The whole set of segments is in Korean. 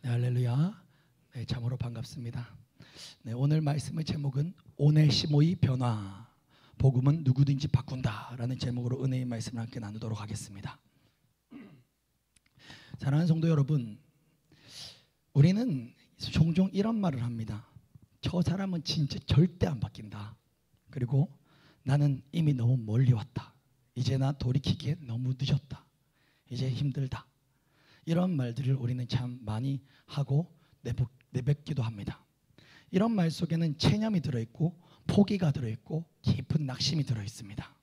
네, 할렐루야. 네, 참으로 반갑습니다. 네, 오늘 말씀의 제목은 오네시모의 변화. 복음은 누구든지 바꾼다라는 제목으로 은혜의 말씀을 함께 나누도록 하겠습니다. 사랑하는 성도 여러분, 우리는 종종 이런 말을 합니다. 저 사람은 진짜 절대 안 바뀐다. 그리고 나는 이미 너무 멀리 왔다. 이제 나 돌이키기에 너무 늦었다. 이제 힘들다. 이런 말들을 우리는 참 많이 하고 내뱉기도 합니다. 이런 말 속에는 체념이 들어있고 포기가 들어있고 깊은 낙심이 들어있습니다.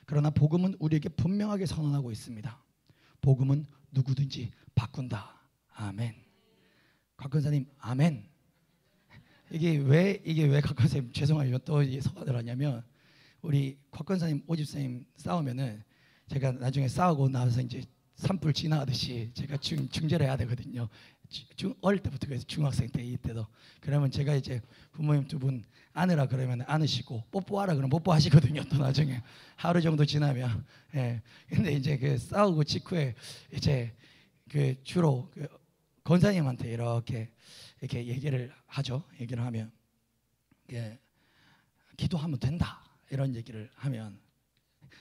그러나 복음은 우리에게 분명하게 선언하고 있습니다. 복음은 누구든지 바꾼다. 아멘. 곽근사님 아멘. 이게 왜 곽근사님 죄송해요. 또 서가들 하냐면 우리 곽근사님 오집사님 싸우면은 제가 나중에 싸우고 나서 이제 산불 진화하듯이 제가 중재를 해야 되거든요. 어릴 때부터 그래서 중학생 때 이때도 그러면 제가 이제 부모님 두 분 안으라 그러면 안으시고 뽀뽀하라 그러면 뽀뽀하시거든요. 또 나중에 하루 정도 지나면. 예. 근데 이제 그 싸우고 직후에 이제 그 주로 그 권사님한테 이렇게 얘기를 하죠. 얘기를 하면 예, 기도하면 된다 이런 얘기를 하면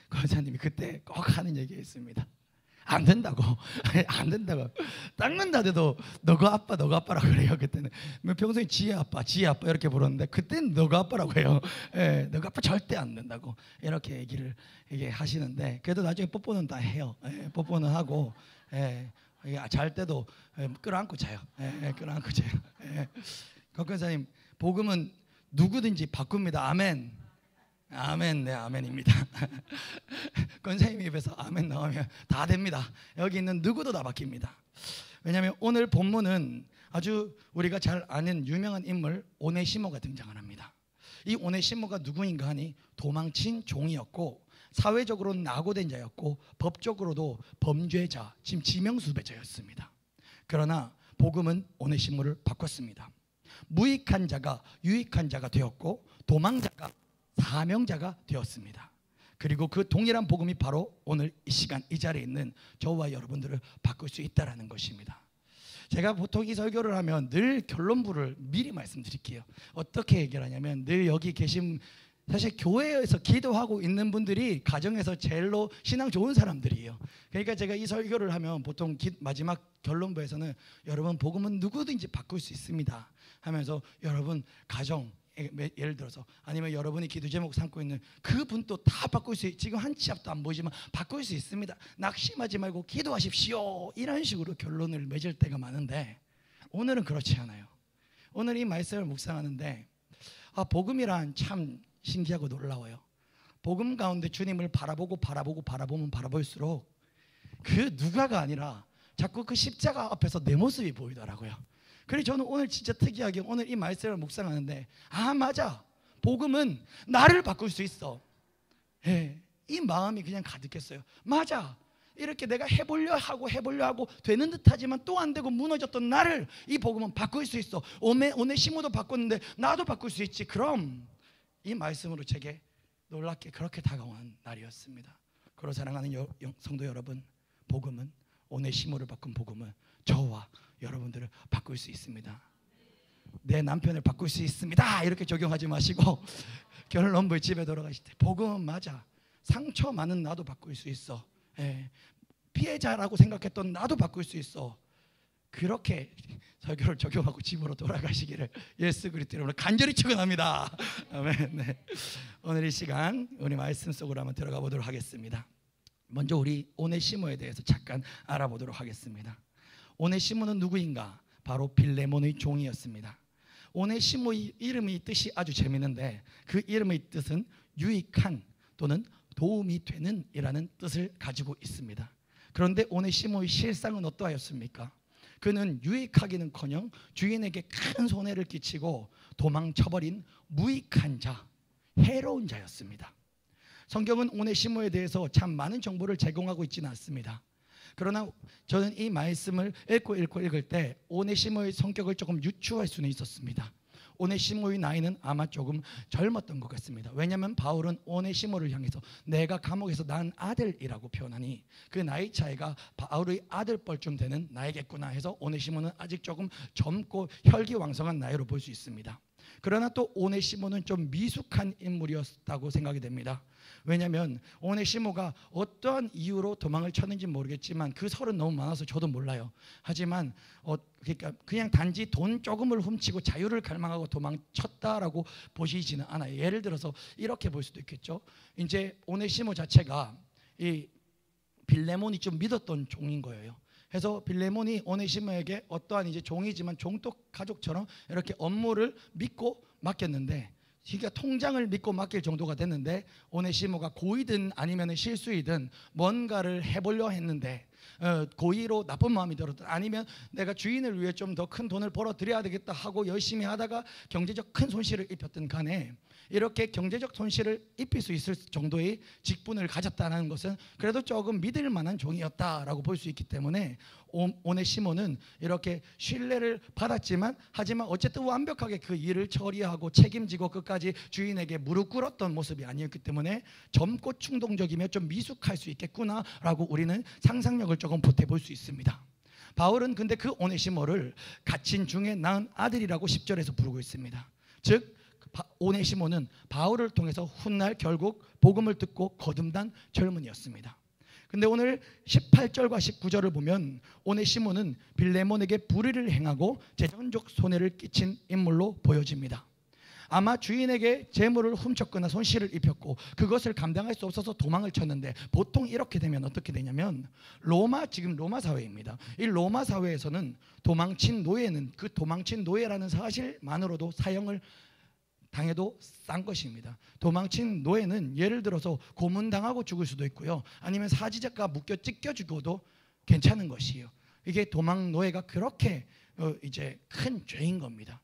권사님이 그때 꼭 하는 얘기가 있습니다. 안 된다고. 안 된다고. 닦는다 해도 너가 아빠라고 그래요. 그때는 평소에 지혜 아빠 이렇게 부르는데 그때는 너가 아빠라고 해요. 예, 너가 아빠 절대 안 된다고 이렇게 얘기를 하시는데 그래도 나중에 뽀뽀는 다 해요. 예, 뽀뽀는 하고 예, 잘 때도 끌어안고 자요. 예, 끌어안고 자요. 예. 곽근사님 복음은 누구든지 바꿉니다. 아멘. 아멘. 네, 아멘입니다. 권사님 입에서 아멘 나오면 다 됩니다. 여기 있는 누구도 다 바뀝니다. 왜냐하면 오늘 본문은 아주 우리가 잘 아는 유명한 인물 오네시모가 등장을 합니다. 이 오네시모가 누구인가 하니 도망친 종이었고 사회적으로는 낙오된 자였고 법적으로도 범죄자, 지금 지명수배자였습니다. 그러나 복음은 오네시모를 바꿨습니다. 무익한 자가 유익한 자가 되었고 도망자가 사명자가 되었습니다. 그리고 그 동일한 복음이 바로 오늘 이 시간 이 자리에 있는 저와 여러분들을 바꿀 수 있다는 것입니다. 제가 보통 이 설교를 하면 늘 결론부를 미리 말씀드릴게요. 어떻게 얘기를 하냐면 늘 여기 계신 사실 교회에서 기도하고 있는 분들이 가정에서 제일로 신앙 좋은 사람들이에요. 그러니까 제가 이 설교를 하면 보통 마지막 결론부에서는 여러분 복음은 누구든지 바꿀 수 있습니다 하면서 여러분 가정 예를 들어서 아니면 여러분이 기도 제목 삼고 있는 그분도 다 바꿀 수 지금 한 치 앞도 안 보이지만 바꿀 수 있습니다. 낙심하지 말고 기도하십시오. 이런 식으로 결론을 맺을 때가 많은데 오늘은 그렇지 않아요. 오늘 이 말씀을 묵상하는데 복음이란 참 신기하고 놀라워요. 복음 가운데 주님을 바라보면 바라볼수록 그 누가가 아니라 자꾸 그 십자가 앞에서 내 모습이 보이더라고요. 그래서 저는 오늘 진짜 특이하게 오늘 이 말씀을 묵상하는데 맞아. 복음은 나를 바꿀 수 있어. 예, 이 마음이 그냥 가득했어요. 맞아. 이렇게 내가 해보려 하고 되는 듯하지만 또 안 되고 무너졌던 나를 이 복음은 바꿀 수 있어. 오네시모도 바꿨는데 나도 바꿀 수 있지. 그럼 이 말씀으로 제게 놀랍게 그렇게 다가온 날이었습니다. 그리고 사랑하는 성도 여러분, 복음은 오네시모를 바꾼 복음은 저와 여러분들을 바꿀 수 있습니다. 내 남편을 바꿀 수 있습니다. 이렇게 적용하지 마시고 결론부에 집에 돌아가실 때 복음은 맞아. 상처 많은 나도 바꿀 수 있어. 예. 피해자라고 생각했던 나도 바꿀 수 있어. 그렇게 설교를 적용하고 집으로 돌아가시기를 예수 그리스도 이름으로 간절히 축원합니다. 아멘. 네. 오늘 이 시간 우리 말씀 속으로 한번 들어가 보도록 하겠습니다. 먼저 우리 오네시모에 대해서 잠깐 알아보도록 하겠습니다. 오네시모는 누구인가? 바로 빌레몬의 종이었습니다. 오네시모의 이름의 뜻이 아주 재미있는데 그 이름의 뜻은 유익한 또는 도움이 되는 이라는 뜻을 가지고 있습니다. 그런데 오네시모의 실상은 어떠하였습니까? 그는 유익하기는커녕 주인에게 큰 손해를 끼치고 도망쳐버린 무익한 자, 해로운 자였습니다. 성경은 오네시모에 대해서 참 많은 정보를 제공하고 있지는 않습니다. 그러나 저는 이 말씀을 읽을 때 오네시모의 성격을 조금 유추할 수는 있었습니다. 오네시모의 나이는 아마 조금 젊었던 것 같습니다. 왜냐하면 바울은 오네시모를 향해서 내가 감옥에서 낳은 아들이라고 표현하니 그 나이 차이가 바울의 아들뻘쯤 되는 나이겠구나 해서 오네시모는 아직 조금 젊고 혈기왕성한 나이로 볼 수 있습니다. 그러나 또 오네시모는 좀 미숙한 인물이었다고 생각이 됩니다. 왜냐하면 오네시모가 어떠한 이유로 도망을 쳤는지 모르겠지만 그 설은 너무 많아서 저도 몰라요. 하지만 그러니까 그냥 단지 돈 조금을 훔치고 자유를 갈망하고 도망쳤다라고 보시지는 않아요. 예를 들어서 이렇게 볼 수도 있겠죠. 이제 오네시모 자체가 이 빌레몬이 좀 믿었던 종인 거예요. 그래서 빌레몬이 오네시모에게 어떠한 이제 종이지만 종독 가족처럼 이렇게 업무를 믿고 맡겼는데, 그러니까 통장을 믿고 맡길 정도가 됐는데 오네시모가 고의든 아니면 실수이든 뭔가를 해보려 했는데 고의로 나쁜 마음이 들었든 아니면 내가 주인을 위해 좀 더 큰 돈을 벌어들여야 되겠다 하고 열심히 하다가 경제적 큰 손실을 입혔든 간에 이렇게 경제적 손실을 입힐 수 있을 정도의 직분을 가졌다는 것은 그래도 조금 믿을 만한 종이었다라고 볼 수 있기 때문에 오네시모는 이렇게 신뢰를 받았지만 하지만 어쨌든 완벽하게 그 일을 처리하고 책임지고 끝까지 주인에게 무릎 꿇었던 모습이 아니었기 때문에 젊고 충동적이며 좀 미숙할 수 있겠구나라고 우리는 상상력을 조금 보태볼 수 있습니다. 바울은 근데 그 오네시모를 갇힌 중에 낳은 아들이라고 10절에서 부르고 있습니다. 즉 오네시모는 바울을 통해서 훗날 결국 복음을 듣고 거듭난 젊은이였습니다. 근데 오늘 18절과 19절을 보면 오네시모는 빌레몬에게 불의를 행하고 재정적 손해를 끼친 인물로 보여집니다. 아마 주인에게 재물을 훔쳤거나 손실을 입혔고 그것을 감당할 수 없어서 도망을 쳤는데, 보통 이렇게 되면 어떻게 되냐면 지금 로마 사회입니다. 이 로마 사회에서는 도망친 노예는 그 도망친 노예라는 사실만으로도 사형을 당해도 싼 것입니다. 도망친 노예는 예를 들어서 고문당하고 죽을 수도 있고요, 아니면 사지작가 묶여 찢겨 죽어도 괜찮은 것이에요. 이게 도망 노예가 그렇게 이제 큰 죄인 겁니다.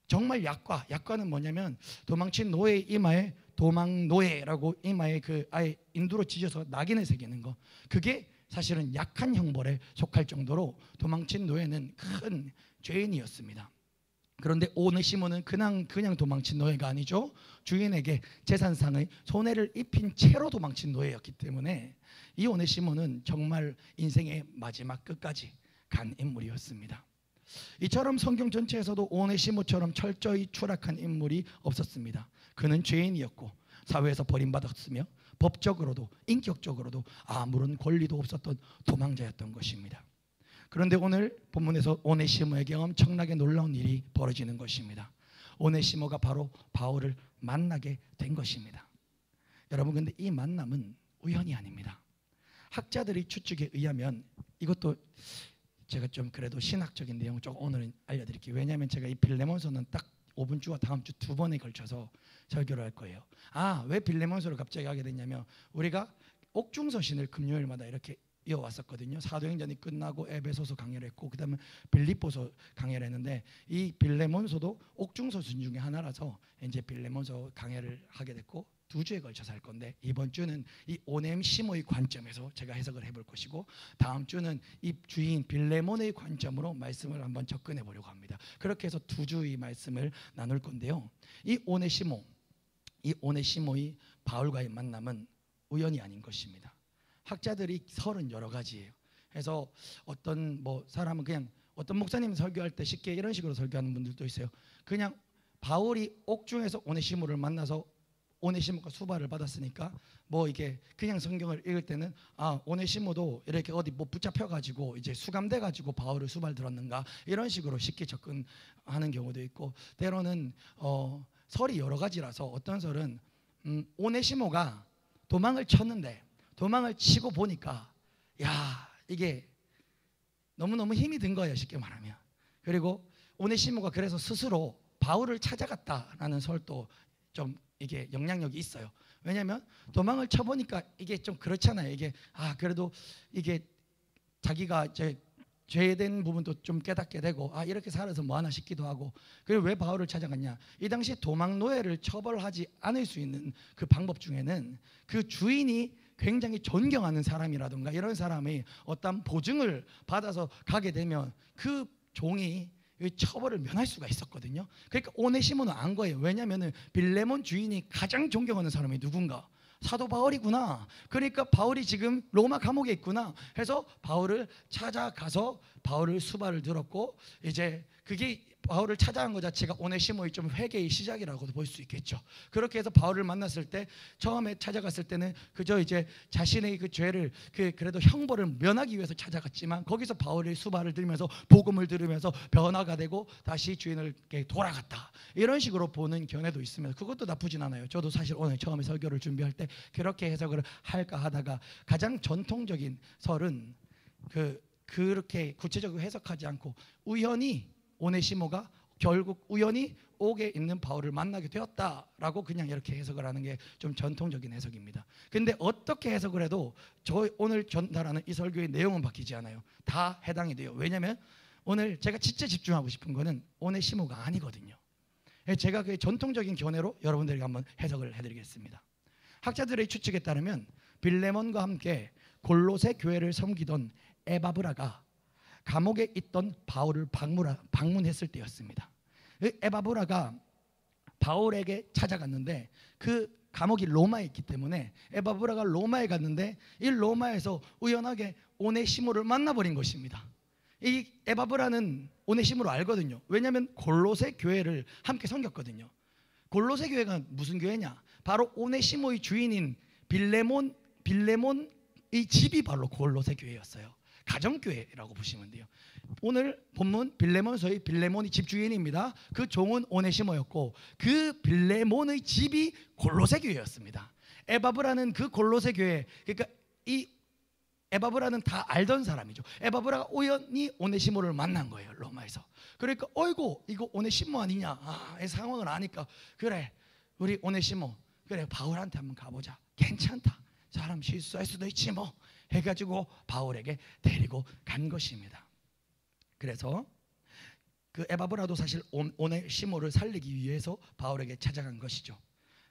정말 약과는 뭐냐면 도망친 노예의 이마에 도망 노예라고 이마에 그 아예 인두로 찢어서 낙인을 새기는 거, 그게 사실은 약한 형벌에 속할 정도로 도망친 노예는 큰 죄인이었습니다. 그런데 오네시모는 그냥 도망친 노예가 아니죠. 주인에게 재산상의 손해를 입힌 채로 도망친 노예였기 때문에 이 오네시모는 정말 인생의 마지막 끝까지 간 인물이었습니다. 이처럼 성경 전체에서도 오네시모처럼 철저히 추락한 인물이 없었습니다. 그는 죄인이었고 사회에서 버림받았으며 법적으로도 인격적으로도 아무런 권리도 없었던 도망자였던 것입니다. 그런데 오늘 본문에서 오네시모에게 엄청나게 놀라운 일이 벌어지는 것입니다. 오네시모가 바로 바울을 만나게 된 것입니다. 여러분, 근데 이 만남은 우연이 아닙니다. 학자들의 추측에 의하면, 이것도 제가 좀 그래도 신학적인 내용을 조금 오늘은 알려드릴게요. 왜냐하면 제가 이 빌레몬서는 딱 5분 주와 다음 주 2번에 걸쳐서 설교를 할 거예요. 왜 빌레몬서를 갑자기 하게 됐냐면, 우리가 옥중서신을 금요일마다 이렇게 이어왔었거든요. 사도행전이 끝나고 에베소서 강의를 했고 그다음에 빌립보서 강의를 했는데, 이 빌레몬서도 옥중서신 중에 하나라서 이제 빌레몬서 강의를 하게 됐고 2주에 걸쳐서 할 건데, 이번 주는 이 오네시모의 관점에서 제가 해석을 해볼 것이고 다음 주는 이 주인 빌레몬의 관점으로 말씀을 한번 접근해 보려고 합니다. 그렇게 해서 2주의 말씀을 나눌 건데요. 이 오네시모의 바울과의 만남은 우연이 아닌 것입니다. 학자들이 설은 여러 가지예요. 그래서 어떤 사람은 그냥 어떤 목사님 설교할 때 쉽게 이런 식으로 설교하는 분들도 있어요. 그냥 바울이 옥중에서 오네시모를 만나서 오네시모가 수발을 받았으니까 이게 그냥 성경을 읽을 때는 오네시모도 이렇게 어디 붙잡혀 가지고 이제 수감돼 가지고 바울을 수발 들었는가, 이런 식으로 쉽게 접근하는 경우도 있고, 때로는 설이 여러 가지라서 어떤 설은 오네시모가 도망을 쳤는데 도망을 치고 보니까 이게 너무너무 힘이 든 거예요, 쉽게 말하면. 그리고 오네시모가 그래서 스스로 바울을 찾아갔다라는 설도 좀 이게 영향력이 있어요. 왜냐하면 도망을 쳐보니까 이게 좀 그렇잖아요. 이게 그래도 이게 자기가 이제 죄된 부분도 좀 깨닫게 되고 이렇게 살아서 뭐하나 싶기도 하고. 그리고 왜 바울을 찾아갔냐, 이 당시 도망 노예를 처벌하지 않을 수 있는 그 방법 중에는 그 주인이 굉장히 존경하는 사람이라든가 이런 사람이 어떤 보증을 받아서 가게 되면 그 종이 처벌을 면할 수가 있었거든요. 그러니까 오네시모는 안 거예요. 왜냐하면 빌레몬 주인이 가장 존경하는 사람이 누군가? 사도 바울이구나. 그러니까 바울이 지금 로마 감옥에 있구나 해서 바울을 찾아가서 바울을 수발을 들었고, 이제 그게 바울을 찾아간 것 자체가 오네시모의 좀 회개의 시작이라고도 볼 수 있겠죠. 그렇게 해서 바울을 만났을 때 처음에 찾아갔을 때는 그저 이제 자신의 그 죄를 그래도 형벌을 면하기 위해서 찾아갔지만, 거기서 바울의 수발을 들으면서 복음을 들으면서 변화가 되고 다시 주인에게 돌아갔다, 이런 식으로 보는 견해도 있습니다. 그것도 나쁘진 않아요. 저도 사실 오늘 처음에 설교를 준비할 때 그렇게 해석을 할까 하다가 가장 전통적인 설은 그렇게 구체적으로 해석하지 않고 우연히 오네시모가 결국 우연히 옥에 있는 바울을 만나게 되었다라고 그냥 이렇게 해석을 하는 게 좀 전통적인 해석입니다. 근데 어떻게 해석을 해도 저 오늘 전달하는 이 설교의 내용은 바뀌지 않아요. 다 해당이 돼요. 왜냐하면 오늘 제가 진짜 집중하고 싶은 거는 오네시모가 아니거든요. 제가 그 전통적인 견해로 여러분들에게 한번 해석을 해드리겠습니다. 학자들의 추측에 따르면 빌레몬과 함께 골로새 교회를 섬기던 에바브라가 감옥에 있던 바울을 방문했을 때였습니다. 에바브라가 바울에게 찾아갔는데, 그 감옥이 로마에 있기 때문에 에바브라가 로마에 갔는데 이 로마에서 우연하게 오네시모를 만나버린 것입니다. 이 에바브라는 오네시모를 알거든요. 왜냐하면 골로새 교회를 함께 섬겼거든요. 골로새 교회가 무슨 교회냐? 바로 오네시모의 주인인 빌레몬의 집이 바로 골로새 교회였어요. 가정교회라고 보시면 돼요. 오늘 본문 빌레몬서의 빌레몬이 집주인입니다. 그 종은 오네시모였고 그 빌레몬의 집이 골로새 교회였습니다. 에바브라는 그 골로새 교회, 그러니까 이 에바브라는 다 알던 사람이죠. 에바브라가 우연히 오네시모를 만난 거예요, 로마에서. 그러니까 어이구 이거 오네시모 아니냐, 이 상황을 아니까 그래 우리 오네시모 그래 바울한테 한번 가보자, 괜찮다, 사람 실수할 수도 있지 뭐 해가지고 바울에게 데리고 간 것입니다. 그래서 그 에바브라도 사실 오네시모를 살리기 위해서 바울에게 찾아간 것이죠.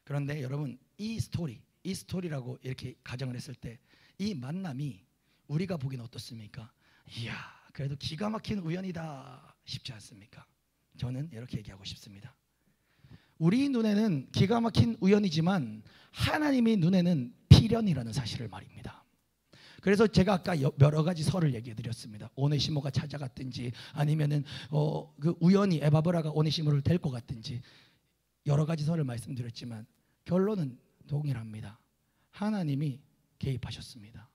그런데 여러분 이 스토리라고 이렇게 가정을 했을 때 이 만남이 우리가 보기는 어떻습니까? 이야 그래도 기가 막힌 우연이다 싶지 않습니까? 저는 이렇게 얘기하고 싶습니다. 우리 눈에는 기가 막힌 우연이지만 하나님의 눈에는 필연이라는 사실을 말입니다. 그래서 제가 아까 여러 가지 설을 얘기해 드렸습니다. 오네시모가 찾아갔든지 아니면은 그 우연히 에바브라가 오네시모를 데리고 갔든지 여러 가지 설을 말씀드렸지만 결론은 동일합니다. 하나님이 개입하셨습니다.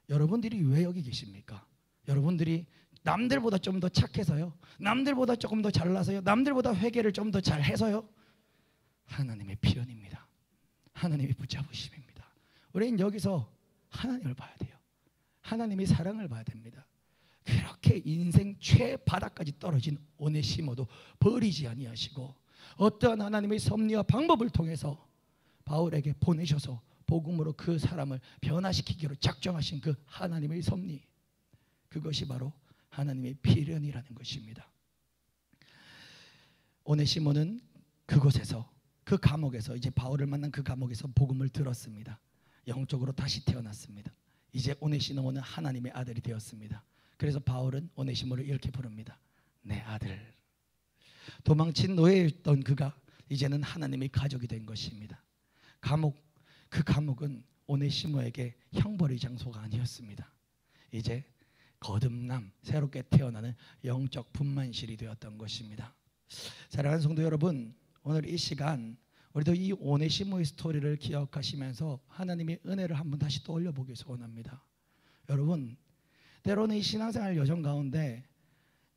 여러분들이 왜 여기 계십니까? 여러분들이 남들보다 좀 더 착해서요? 남들보다 조금 더 잘나서요? 남들보다 회개를 좀 더 잘해서요? 하나님의 필연입니다. 하나님의 붙잡으심입니다. 우리는 여기서 하나님을 봐야 돼요. 하나님의 사랑을 봐야 됩니다. 그렇게 인생 최바닥까지 떨어진 오네시모도 버리지 아니하시고 어떠한 하나님의 섭리와 방법을 통해서 바울에게 보내셔서 복음으로 그 사람을 변화시키기로 작정하신 그 하나님의 섭리, 그것이 바로 하나님의 필연이라는 것입니다. 오네시모는 그곳에서 그 감옥에서 이제 바울을 만난 그 감옥에서 복음을 들었습니다. 영적으로 다시 태어났습니다. 이제 오네시모는 하나님의 아들이 되었습니다. 그래서 바울은 오네시모를 이렇게 부릅니다. 내 아들. 도망친 노예였던 그가 이제는 하나님의 가족이 된 것입니다. 그 감옥은 오네시모에게 형벌의 장소가 아니었습니다. 이제 거듭남, 새롭게 태어나는 영적 분만실이 되었던 것입니다. 사랑하는 성도 여러분, 오늘 이 시간 우리도 이 오네시모의 스토리를 기억하시면서 하나님의 은혜를 한번 다시 떠올려 보기 소원합니다. 여러분, 때로는 이 신앙생활 여정 가운데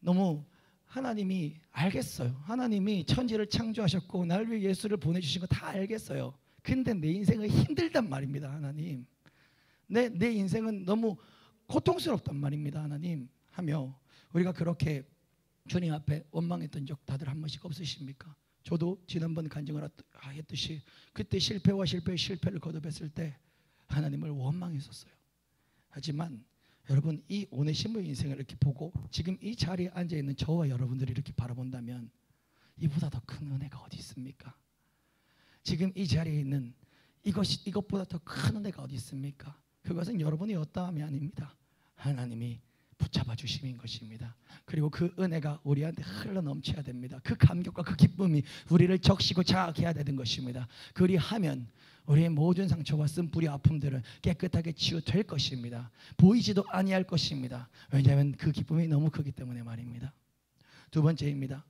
너무 하나님이 알겠어요. 하나님이 천지를 창조하셨고 날 위해 예수를 보내주신 거 다 알겠어요. 근데 내 인생은 힘들단 말입니다. 하나님, 내 인생은 너무 고통스럽단 말입니다. 하나님 하며 우리가 그렇게 주님 앞에 원망했던 적 다들 한 번씩 없으십니까? 저도 지난번 간증을 했듯이 그때 실패와 실패를 거듭했을 때 하나님을 원망했었어요. 하지만 여러분 이 오네시모의 인생을 이렇게 보고 지금 이 자리에 앉아있는 저와 여러분들이 이렇게 바라본다면 이보다 더 큰 은혜가 어디 있습니까? 지금 이 자리에 있는 이것보다 더 큰 은혜가 어디 있습니까? 그것은 여러분이 어떠함이 아닙니다. 하나님이 붙잡아 주심인 것입니다. 그리고 그 은혜가 우리한테 흘러 넘쳐야 됩니다. 그 감격과 그 기쁨이 우리를 적시고 자악해야 되는 것입니다. 그리하면 우리의 모든 상처와 쓴뿌리 아픔들은 깨끗하게 치유될 것입니다. 보이지도 아니할 것입니다. 왜냐하면 그 기쁨이 너무 크기 때문에 말입니다. 두 번째입니다.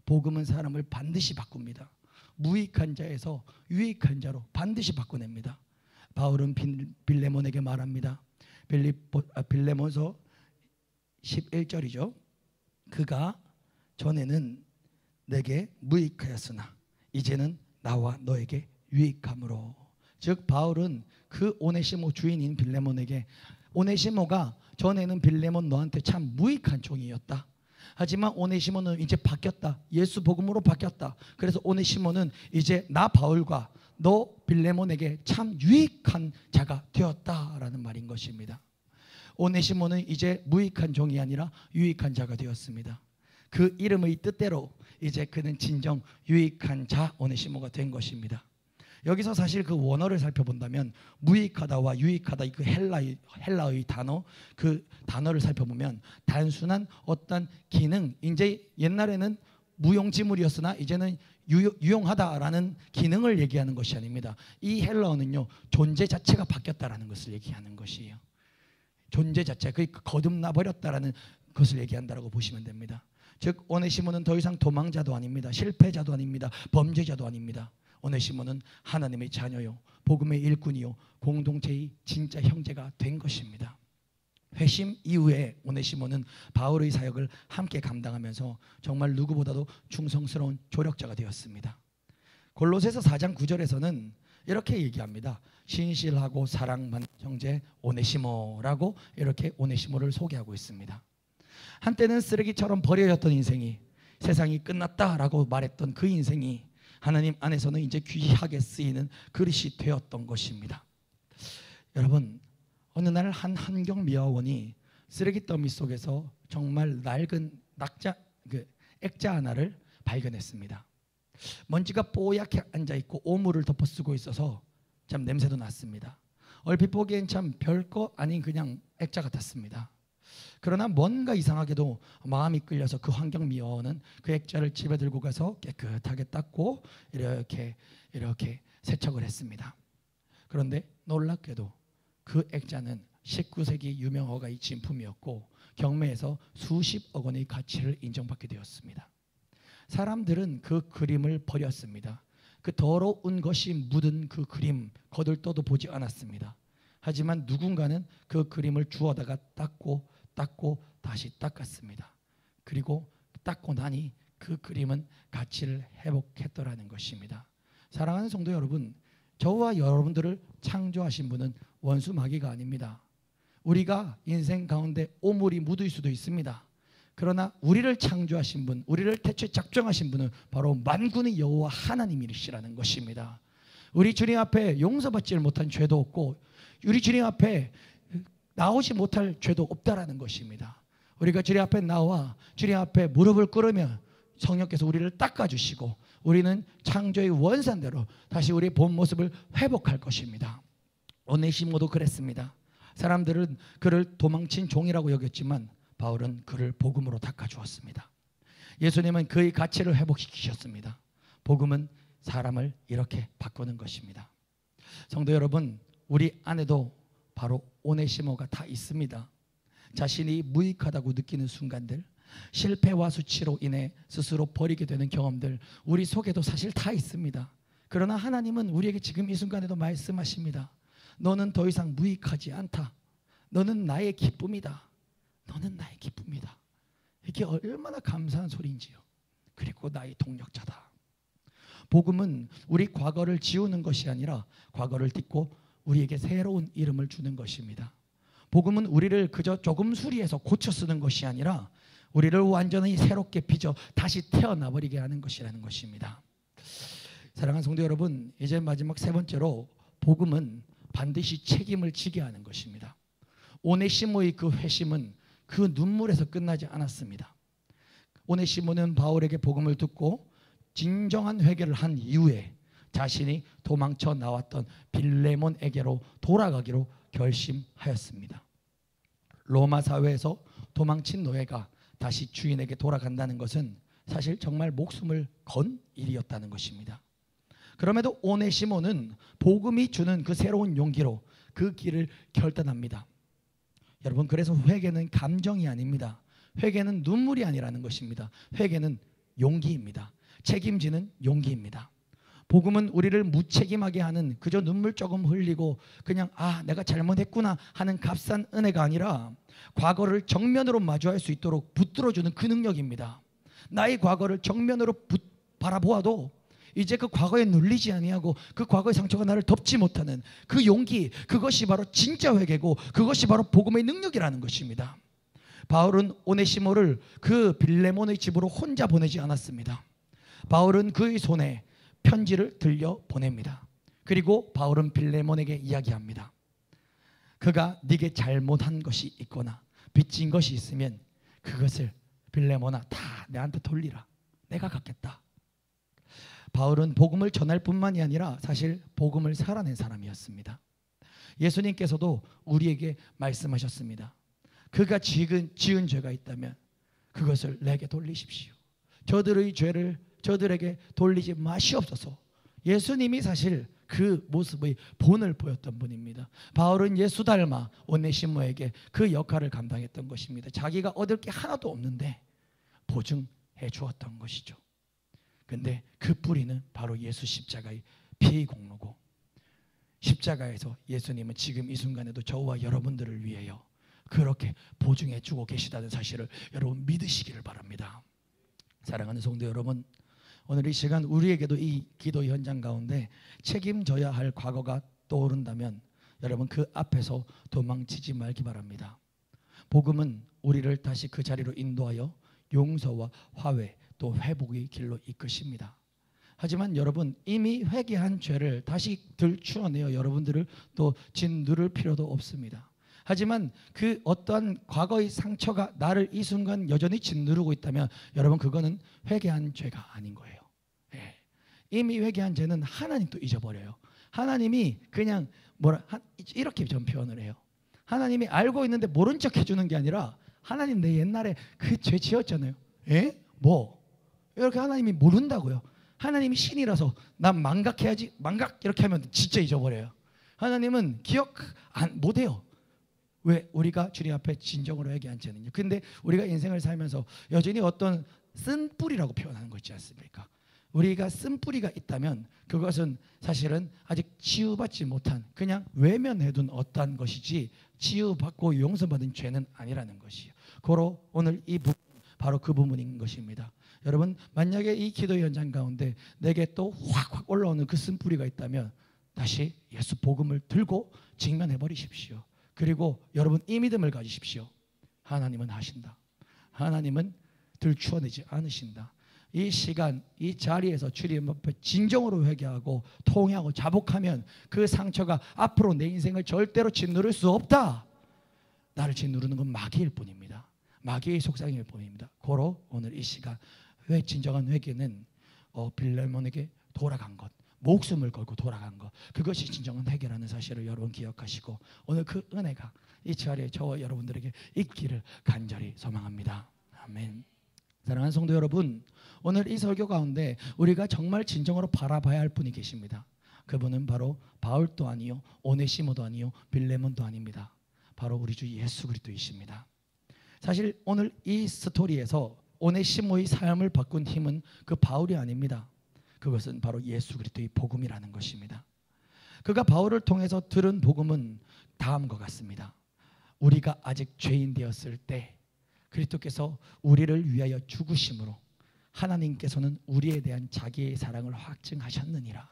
복음은 사람을 반드시 바꿉니다. 무익한 자에서 유익한 자로 반드시 바꿔냅니다. 바울은 빌레몬에게 말합니다. 빌레몬서 11절이죠. 그가 전에는 내게 무익하였으나 이제는 나와 너에게 유익함으로. 즉 바울은 그 오네시모 주인인 빌레몬에게, 오네시모가 전에는 빌레몬 너한테 참 무익한 종이었다. 하지만 오네시모는 이제 바뀌었다. 예수 복음으로 바뀌었다. 그래서 오네시모는 이제 나 바울과 너 빌레몬에게 참 유익한 자가 되었다라는 말인 것입니다. 오네시모는 이제 무익한 종이 아니라 유익한 자가 되었습니다. 그 이름의 뜻대로 이제 그는 진정 유익한 자 오네시모가 된 것입니다. 여기서 사실 그 원어를 살펴본다면 무익하다와 유익하다 그 헬라의 단어, 그 단어를 살펴보면 단순한 어떤 기능, 이제 옛날에는 무용지물이었으나 이제는 유용하다라는 기능을 얘기하는 것이 아닙니다. 이 헬라어는요, 존재 자체가 바뀌었다라는 것을 얘기하는 것이에요. 존재 자체, 그 거듭나 버렸다라는 것을 얘기한다라고 보시면 됩니다. 즉 오네시모는 더 이상 도망자도 아닙니다. 실패자도 아닙니다. 범죄자도 아닙니다. 오네시모는 하나님의 자녀요, 복음의 일꾼이요, 공동체의 진짜 형제가 된 것입니다. 회심 이후에 오네시모는 바울의 사역을 함께 감당하면서 정말 누구보다도 충성스러운 조력자가 되었습니다. 골로새서 4장 9절에서는 이렇게 얘기합니다. 신실하고 사랑 많은 형제 오네시모라고 이렇게 오네시모를 소개하고 있습니다. 한때는 쓰레기처럼 버려졌던 인생이, 세상이 끝났다라고 말했던 그 인생이 하나님 안에서는 이제 귀하게 쓰이는 그릇이 되었던 것입니다. 여러분, 어느 날 한 환경미화원이 쓰레기 더미 속에서 정말 낡은 액자 하나를 발견했습니다. 먼지가 뽀얗게 앉아있고 오물을 덮어쓰고 있어서 참 냄새도 났습니다. 얼핏 보기엔 참 별거 아닌 그냥 액자 같았습니다. 그러나 뭔가 이상하게도 마음이 끌려서 그 환경미화원은 그 액자를 집에 들고 가서 깨끗하게 닦고 이렇게 세척을 했습니다. 그런데 놀랍게도 그 액자는 19세기 유명 허가의 진품이었고 경매에서 수십억 원의 가치를 인정받게 되었습니다. 사람들은 그 그림을 버렸습니다. 그 더러운 것이 묻은 그 그림 거들떠도 보지 않았습니다. 하지만 누군가는 그 그림을 주워다가 닦고 다시 닦았습니다. 그리고 닦고 나니 그 그림은 가치를 회복했더라는 것입니다. 사랑하는 성도 여러분, 저와 여러분들을 창조하신 분은 원수 마귀가 아닙니다. 우리가 인생 가운데 오물이 묻을 수도 있습니다. 그러나 우리를 창조하신 분, 우리를 태초에 작정하신 분은 바로 만군의 여호와 하나님이시라는 것입니다. 우리 주님 앞에 용서받지 못한 죄도 없고 우리 주님 앞에 나오지 못할 죄도 없다라는 것입니다. 우리가 주님 앞에 나와 주님 앞에 무릎을 꿇으면 성령께서 우리를 닦아주시고 우리는 창조의 원산대로 다시 우리의 본 모습을 회복할 것입니다. 오네시모도 그랬습니다. 사람들은 그를 도망친 종이라고 여겼지만 바울은 그를 복음으로 닦아주었습니다. 예수님은 그의 가치를 회복시키셨습니다. 복음은 사람을 이렇게 바꾸는 것입니다. 성도 여러분, 우리 안에도 바로 오네시모가 다 있습니다. 자신이 무익하다고 느끼는 순간들, 실패와 수치로 인해 스스로 버리게 되는 경험들, 우리 속에도 사실 다 있습니다. 그러나 하나님은 우리에게 지금 이 순간에도 말씀하십니다. 너는 더 이상 무익하지 않다. 너는 나의 기쁨이다. 너는 나의 기쁨이다. 이게 얼마나 감사한 소리인지요. 그리고 나의 동력자다. 복음은 우리 과거를 지우는 것이 아니라 과거를 딛고 우리에게 새로운 이름을 주는 것입니다. 복음은 우리를 그저 조금 수리해서 고쳐 쓰는 것이 아니라 우리를 완전히 새롭게 빚어 다시 태어나 버리게 하는 것이라는 것입니다. 사랑하는 성도 여러분, 이제 마지막 세 번째로 복음은 반드시 책임을 지게 하는 것입니다. 오네시모의 그 회심은 그 눈물에서 끝나지 않았습니다. 오네시모는 바울에게 복음을 듣고 진정한 회개를 한 이후에 자신이 도망쳐 나왔던 빌레몬에게로 돌아가기로 결심하였습니다. 로마 사회에서 도망친 노예가 다시 주인에게 돌아간다는 것은 사실 정말 목숨을 건 일이었다는 것입니다. 그럼에도 오네시모는 복음이 주는 그 새로운 용기로 그 길을 결단합니다. 여러분, 그래서 회개는 감정이 아닙니다. 회개는 눈물이 아니라는 것입니다. 회개는 용기입니다. 책임지는 용기입니다. 복음은 우리를 무책임하게 하는, 그저 눈물 조금 흘리고 그냥 내가 잘못했구나 하는 값싼 은혜가 아니라 과거를 정면으로 마주할 수 있도록 붙들어주는 그 능력입니다. 나의 과거를 정면으로 바라보아도 이제 그 과거에 눌리지 아니하고 그 과거의 상처가 나를 덮지 못하는 그 용기, 그것이 바로 진짜 회개고 그것이 바로 복음의 능력이라는 것입니다. 바울은 오네시모를 그 빌레몬의 집으로 혼자 보내지 않았습니다. 바울은 그의 손에 편지를 들려 보냅니다. 그리고 바울은 빌레몬에게 이야기합니다. 그가 네게 잘못한 것이 있거나 빚진 것이 있으면 그것을 빌레몬아 다 내한테 돌리라. 내가 갚겠다. 바울은 복음을 전할 뿐만이 아니라 사실 복음을 살아낸 사람이었습니다. 예수님께서도 우리에게 말씀하셨습니다. 그가 지은 죄가 있다면 그것을 내게 돌리십시오. 저들의 죄를 저들에게 돌리지 마시옵소서. 예수님이 사실 그 모습의 본을 보였던 분입니다. 바울은 예수 닮아 오네시모에게 그 역할을 감당했던 것입니다. 자기가 얻을 게 하나도 없는데 보증해 주었던 것이죠. 근데 그 뿌리는 바로 예수 십자가의 피의 공로고, 십자가에서 예수님은 지금 이 순간에도 저와 여러분들을 위하여 그렇게 보증해 주고 계시다는 사실을 여러분 믿으시기를 바랍니다. 사랑하는 성도 여러분, 오늘 이 시간 우리에게도 이 기도 현장 가운데 책임져야 할 과거가 떠오른다면 여러분 그 앞에서 도망치지 말기 바랍니다. 복음은 우리를 다시 그 자리로 인도하여 용서와 화해 또 회복의 길로 이끄십니다. 하지만 여러분 이미 회개한 죄를 다시 들추어내어 여러분들을 또 짓누를 필요도 없습니다. 하지만 그 어떠한 과거의 상처가 나를 이 순간 여전히 짓누르고 있다면 여러분 그거는 회개한 죄가 아닌 거예요. 이미 회개한 죄는 하나님도 잊어버려요. 하나님이 그냥 이렇게 전 표현을 해요. 하나님이 알고 있는데 모른 척 해주는 게 아니라 하나님 내 옛날에 그 죄 지었잖아요. 이렇게 하나님이 모른다고요. 하나님이 신이라서 난 망각해야지, 망각 이렇게 하면 진짜 잊어버려요. 하나님은 기억 못해요. 왜? 우리가 주님 앞에 진정으로 회개한 죄는요. 근데 우리가 인생을 살면서 여전히 어떤 쓴뿌리라고 표현하는 거 있지 않습니까? 우리가 쓴뿌리가 있다면 그것은 사실은 아직 치유받지 못한 그냥 외면해둔 어떠한 것이지 치유받고 용서받은 죄는 아니라는 것이에요. 고로 오늘 이 부분 바로 그 부분인 것입니다. 여러분 만약에 이 기도 현장 가운데 내게 또 확 올라오는 그 쓴뿌리가 있다면 다시 예수 복음을 들고 직면해 버리십시오. 그리고 여러분 이 믿음을 가지십시오. 하나님은 하신다. 하나님은 들추어내지 않으신다. 이 시간 이 자리에서 주님 앞에 진정으로 회개하고 통회하고 자복하면 그 상처가 앞으로 내 인생을 절대로 짓누를 수 없다. 나를 짓누르는 건 마귀일 뿐입니다. 마귀의 속삭임일 뿐입니다. 고로 오늘 이 시간 진정한 회개는 빌레몬에게 돌아간 것, 목숨을 걸고 돌아간 것, 그것이 진정한 회개라는 사실을 여러분 기억하시고 오늘 그 은혜가 이 자리에 저와 여러분들에게 있기를 간절히 소망합니다. 아멘. 사랑하는 성도 여러분, 오늘 이 설교 가운데 우리가 정말 진정으로 바라봐야 할 분이 계십니다. 그분은 바로 바울도 아니요 오네시모도 아니요 빌레몬도 아닙니다. 바로 우리 주 예수 그리스도이십니다. 사실 오늘 이 스토리에서 오네시모의 삶을 바꾼 힘은 그 바울이 아닙니다. 그것은 바로 예수 그리스도의 복음이라는 것입니다. 그가 바울을 통해서 들은 복음은 다음과 같습니다. 우리가 아직 죄인 되었을 때 그리스도께서 우리를 위하여 죽으심으로 하나님께서는 우리에 대한 자기의 사랑을 확증하셨느니라.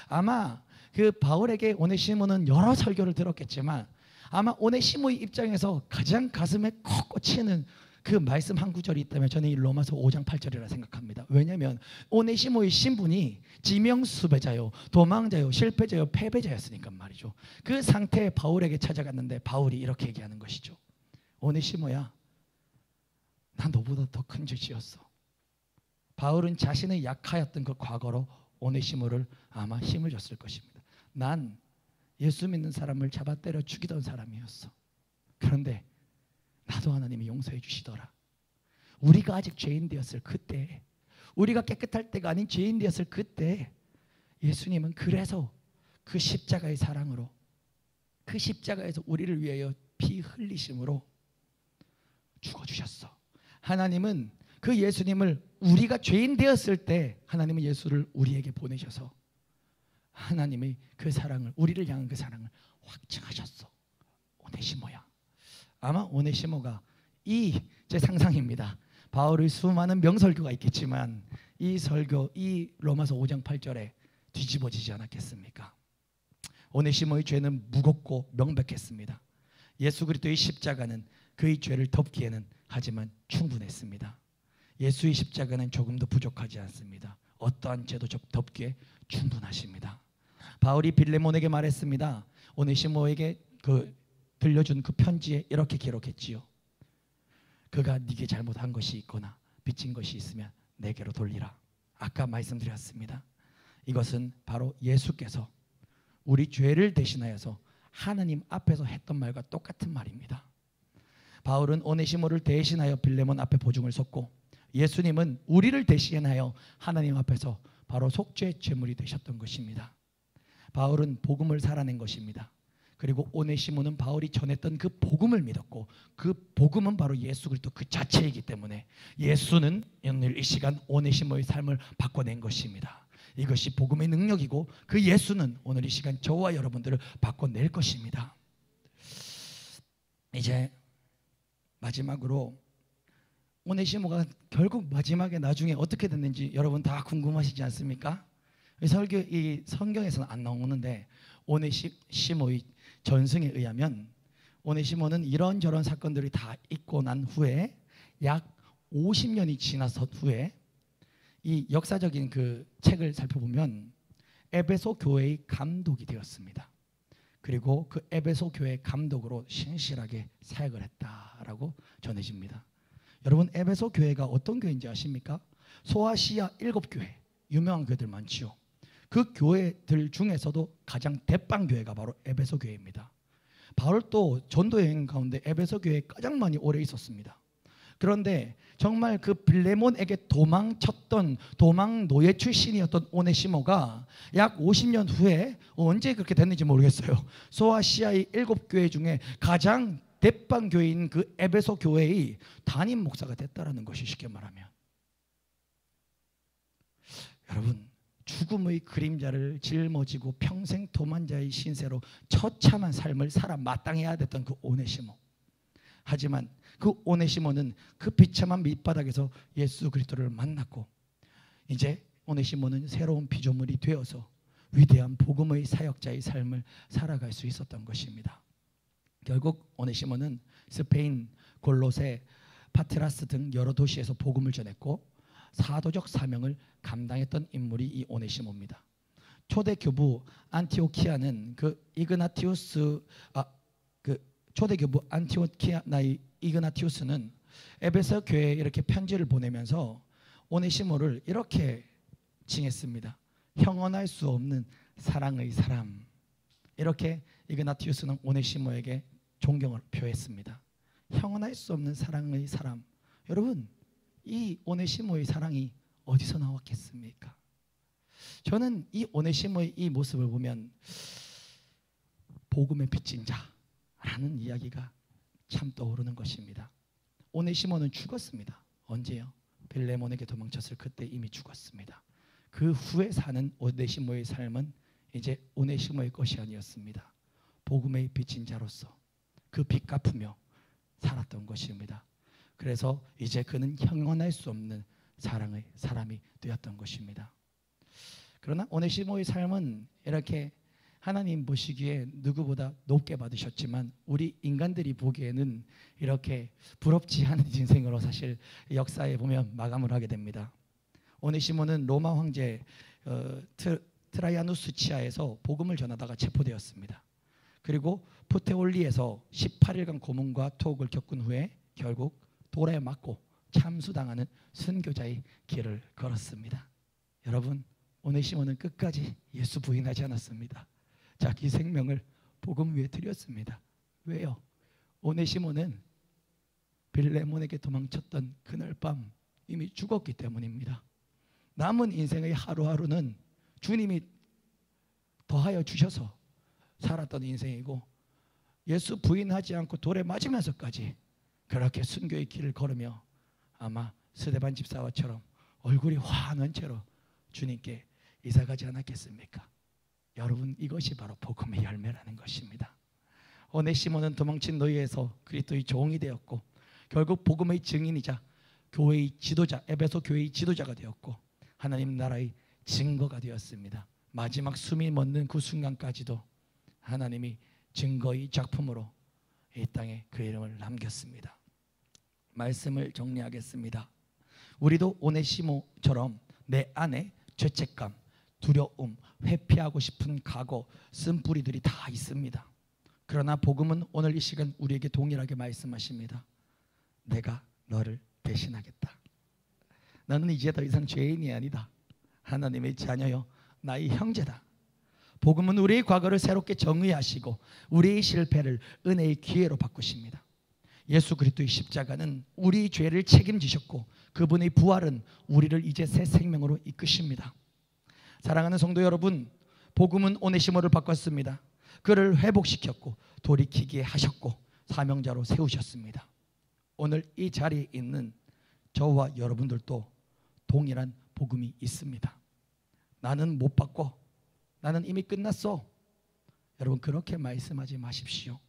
아마 그 바울에게 오네시모는 여러 설교를 들었겠지만 아마 오네시모의 입장에서 가장 가슴에 콕 꽂히는 그 말씀 한 구절이 있다면 저는 이 로마서 5장 8절이라 생각합니다. 왜냐하면 오네시모의 신분이 지명수배자요, 도망자요, 실패자요, 패배자였으니까 말이죠. 그 상태에 바울에게 찾아갔는데 바울이 이렇게 얘기하는 것이죠. 오네시모야, 난 너보다 더 큰 죄 지었어. 바울은 자신의 약하였던 그 과거로 오네시모를 아마 힘을 줬을 것입니다. 난 예수 믿는 사람을 잡아 때려 죽이던 사람이었어. 그런데 나도 하나님이 용서해 주시더라. 우리가 아직 죄인 되었을 그때, 우리가 깨끗할 때가 아닌 죄인 되었을 그때 예수님은 그래서 그 십자가의 사랑으로, 그 십자가에서 우리를 위하여 피 흘리심으로 죽어주셨어. 하나님은 그 예수님을, 우리가 죄인 되었을 때 하나님은 예수를 우리에게 보내셔서 하나님의 그 사랑을, 우리를 향한 그 사랑을 확증하셨어. 오네시모야. 아마 오네시모가, 제 상상입니다. 바울의 수많은 명설교가 있겠지만 이 설교, 이 로마서 5장 8절에 뒤집어지지 않았겠습니까? 오네시모의 죄는 무겁고 명백했습니다. 예수 그리스도의 십자가는 그의 죄를 덮기에는 하지만 충분했습니다. 예수의 십자가는 조금도 부족하지 않습니다. 어떠한 죄도 덮기에 충분하십니다. 바울이 빌레몬에게 말했습니다. 오네시모에게 들려준 그 편지에 이렇게 기록했지요. 그가 네게 잘못한 것이 있거나 빚진 것이 있으면 내게로 돌리라. 아까 말씀드렸습니다. 이것은 바로 예수께서 우리 죄를 대신하여서 하나님 앞에서 했던 말과 똑같은 말입니다. 바울은 오네시모를 대신하여 빌레몬 앞에 보증을 섰고, 예수님은 우리를 대신하여 하나님 앞에서 바로 속죄의 제물이 되셨던 것입니다. 바울은 복음을 살아낸 것입니다. 그리고 오네시모는 바울이 전했던 그 복음을 믿었고, 그 복음은 바로 예수 그리스도 그 자체이기 때문에 예수는 오늘 이 시간 오네시모의 삶을 바꿔낸 것입니다. 이것이 복음의 능력이고, 그 예수는 오늘 이 시간 저와 여러분들을 바꿔낼 것입니다. 이제 마지막으로 오네시모가 결국 마지막에 나중에 어떻게 됐는지 여러분 다 궁금하시지 않습니까? 이 성경에서는 안 나오는데 오네시모의 전승에 의하면 오네시모는 이런저런 사건들이 다 있고 난 후에 약 50년이 지나서 후에 이 역사적인 그 책을 살펴보면 에베소 교회의 감독이 되었습니다. 그리고 그 에베소 교회 감독으로 신실하게 사역을 했다라고 전해집니다. 여러분, 에베소 교회가 어떤 교회인지 아십니까? 소아시아 7교회, 유명한 교회들 많지요. 그 교회들 중에서도 가장 대빵 교회가 바로 에베소 교회입니다. 바울도 전도 여행 가운데 에베소 교회에 가장 많이 오래 있었습니다. 그런데 정말 그 빌레몬에게 도망쳤던 도망 노예 출신이었던 오네시모가 약 50년 후에, 언제 그렇게 됐는지 모르겠어요, 소아시아의 7교회 중에 가장 대빵 교회인 그 에베소 교회의 담임 목사가 됐다라는 것이 쉽게 말하면, 여러분, 죽음의 그림자를 짊어지고 평생 도만자의 신세로 처참한 삶을 살아 마땅해야 됐던 그 오네시모. 하지만 그 오네시모는 그 비참한 밑바닥에서 예수 그리스도를 만났고, 이제 오네시모는 새로운 피조물이 되어서 위대한 복음의 사역자의 삶을 살아갈 수 있었던 것입니다. 결국 오네시모는 스페인, 골로새, 파트라스 등 여러 도시에서 복음을 전했고 사도적 사명을 감당했던 인물이 이 오네시모입니다. 초대 교부 안티오키아는 초대 교부 안티오키아나의 이그나티우스는 에베소 교회에 이렇게 편지를 보내면서 오네시모를 이렇게 칭했습니다. 형언할 수 없는 사랑의 사람. 이렇게 이그나티우스는 오네시모에게 존경을 표했습니다. 형언할 수 없는 사랑의 사람. 여러분, 이 오네시모의 사랑이 어디서 나왔겠습니까? 저는 이 오네시모의 이 모습을 보면 복음의 빚진 자라는 이야기가 참 떠오르는 것입니다. 오네시모는 죽었습니다. 언제요? 빌레몬에게 도망쳤을 그때 이미 죽었습니다. 그 후에 사는 오네시모의 삶은 이제 오네시모의 것이 아니었습니다. 복음의 빚진 자로서 그 빚 갚으며 살았던 것입니다. 그래서 이제 그는 형언할 수 없는 사랑의 사람이 되었던 것입니다. 그러나 오네시모의 삶은 이렇게 하나님 보시기에 누구보다 높게 받으셨지만 우리 인간들이 보기에는 이렇게 부럽지 않은 인생으로 사실 역사에 보면 마감을 하게 됩니다. 오네시모는 로마 황제 트라이아누스 치하에서 복음을 전하다가 체포되었습니다. 그리고 푸테올리에서 18일간 고문과 투옥을 겪은 후에 결국 돌에 맞고 참수당하는 순교자의 길을 걸었습니다. 여러분, 오네시모는 끝까지 예수 부인하지 않았습니다. 자기 생명을 복음 위에 드렸습니다. 왜요? 오네시모는 빌레몬에게 도망쳤던 그날 밤 이미 죽었기 때문입니다. 남은 인생의 하루하루는 주님이 더하여 주셔서 살았던 인생이고, 예수 부인하지 않고 돌에 맞으면서까지 그렇게 순교의 길을 걸으며 아마 스데반 집사와처럼 얼굴이 환한 채로 주님께 이사가지 않았겠습니까? 여러분, 이것이 바로 복음의 열매라는 것입니다. 오네시모는 도망친 노예에서 그리스도의 종이 되었고, 결국 복음의 증인이자 교회의 지도자, 에베소 교회의 지도자가 되었고, 하나님 나라의 증거가 되었습니다. 마지막 숨이 멎는 그 순간까지도 하나님이 증거의 작품으로 이 땅에 그 이름을 남겼습니다. 말씀을 정리하겠습니다. 우리도 오네시모처럼 내 안에 죄책감, 두려움, 회피하고 싶은 각오, 쓴뿌리들이 다 있습니다. 그러나 복음은 오늘 이 시간 우리에게 동일하게 말씀하십니다. 내가 너를 대신하겠다. 너는 이제 더 이상 죄인이 아니다. 하나님의 자녀요, 나의 형제다. 복음은 우리의 과거를 새롭게 정의하시고 우리의 실패를 은혜의 기회로 바꾸십니다. 예수 그리스도의 십자가는 우리 죄를 책임지셨고, 그분의 부활은 우리를 이제 새 생명으로 이끄십니다. 사랑하는 성도 여러분, 복음은 오네시모를 바꿨습니다. 그를 회복시켰고 돌이키게 하셨고 사명자로 세우셨습니다. 오늘 이 자리에 있는 저와 여러분들도 동일한 복음이 있습니다. 나는 못 바꿔, 나는 이미 끝났어. 여러분, 그렇게 말씀하지 마십시오.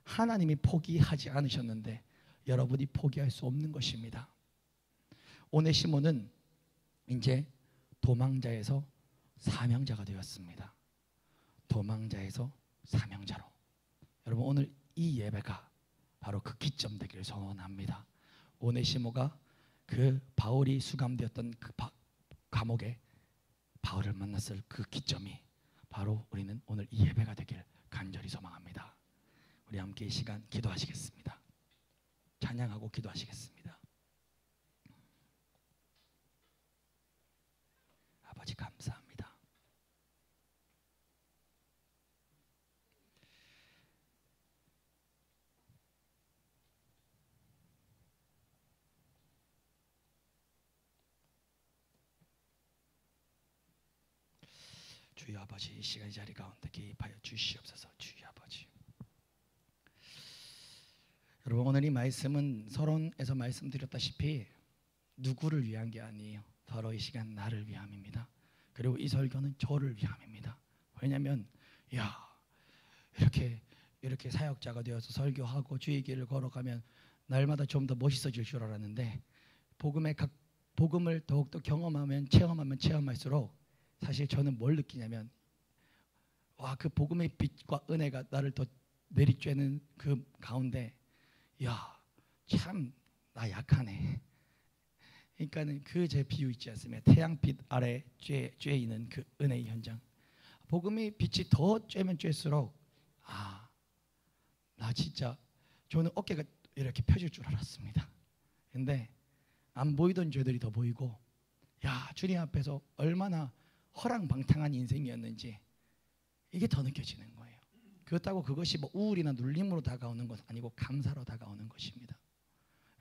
하나님이 포기하지 않으셨는데 여러분이 포기할 수 없는 것입니다. 오네시모는 이제 도망자에서 사명자가 되었습니다. 도망자에서 사명자로. 여러분, 오늘 이 예배가 바로 그 기점 되기를 소원합니다. 오네시모가 그 바울이 수감되었던 그 감옥에 바울을 만났을 그 기점이 바로 우리는 오늘 이 예배가 되길 간절히 소망합니다. 우리 함께 이 시간 기도하시겠습니다. 찬양하고 기도하시겠습니다. 아버지, 감사합니다. 주여 아버지, 이 시간 이 자리 가운데 개입하여 주시옵소서. 주여 아버지, 여러분, 오늘 이 말씀은 서론에서 말씀드렸다시피 누구를 위한 게 아니에요. 바로 이 시간 나를 위함입니다. 그리고 이 설교는 저를 위함입니다. 왜냐하면 이렇게 사역자가 되어서 설교하고 주의 길을 걸어가면 날마다 좀 더 멋있어질 줄 알았는데, 복음을 더욱더 경험하면 체험할수록 사실 저는 뭘 느끼냐면, 그 복음의 빛과 은혜가 나를 더 내리쬐는 그 가운데, 참 나 약하네. 그러니까는 그 제 비유 있지 않습니까? 태양빛 아래 쬐이는 그 은혜의 현장. 복음의 빛이 더 쬐면 쬐수록 나 진짜, 저는 어깨가 이렇게 펴질 줄 알았습니다. 근데 안 보이던 죄들이 더 보이고, 주님 앞에서 얼마나 허랑방탕한 인생이었는지 이게 더 느껴지는 거예요. 그렇다고 그것이 뭐 우울이나 눌림으로 다가오는 것은 아니고 감사로 다가오는 것입니다.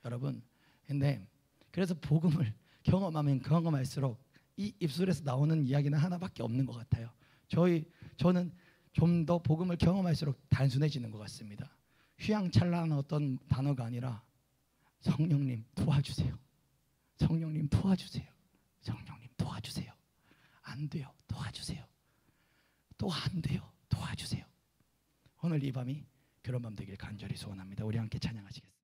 여러분, 근데 그래서 복음을 경험하면 경험할수록 이 입술에서 나오는 이야기는 하나밖에 없는 것 같아요. 저는 좀 더 복음을 경험할수록 단순해지는 것 같습니다. 휘황찬란한 어떤 단어가 아니라 성령님 도와주세요. 성령님 도와주세요. 성령님 도와주세요. 안 돼요. 도와주세요. 또 안 돼요. 도와주세요. 오늘 이 밤이 그런 밤 되길 간절히 소원합니다. 우리 함께 찬양하시겠습니다.